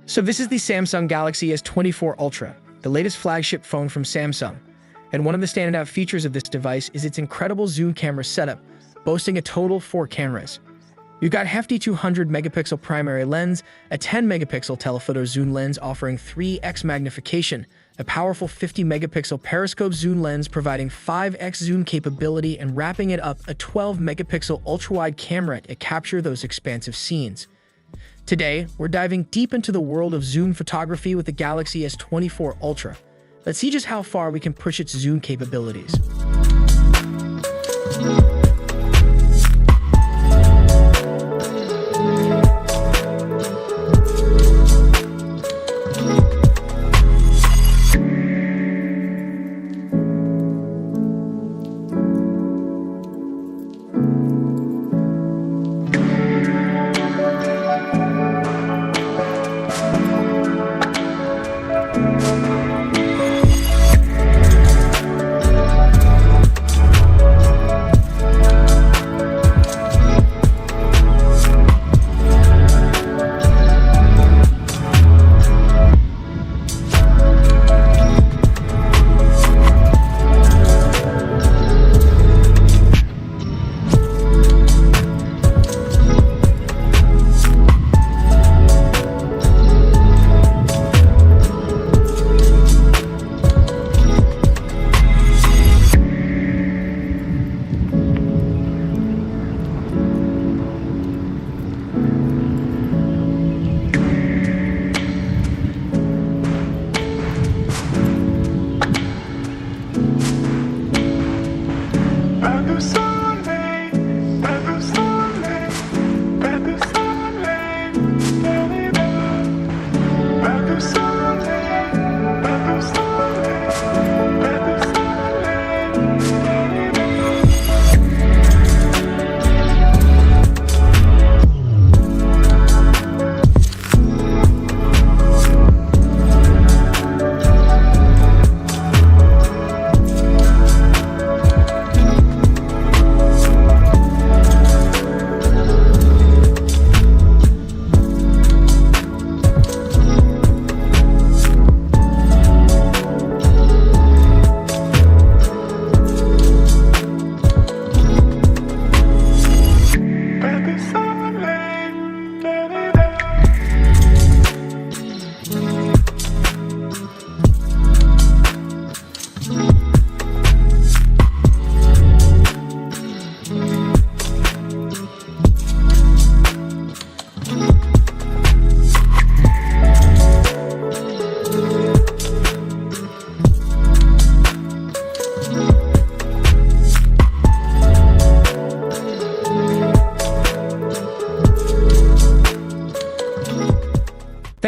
So this is the Samsung Galaxy S24 Ultra, the latest flagship phone from Samsung. And one of the standout features of this device is its incredible zoom camera setup, boasting a total of 4 cameras. You've got hefty 200-megapixel primary lens, a 10-megapixel telephoto zoom lens offering 3x magnification, a powerful 50-megapixel periscope zoom lens providing 5x zoom capability, and wrapping it up a 12-megapixel ultra-wide camera to capture those expansive scenes. Today, we're diving deep into the world of zoom photography with the Galaxy S24 Ultra. Let's see just how far we can push its zoom capabilities.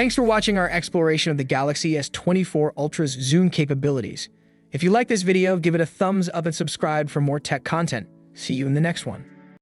Thanks for watching our exploration of the Galaxy S24 Ultra's zoom capabilities. If you like this video, give it a thumbs up and subscribe for more tech content. See you in the next one.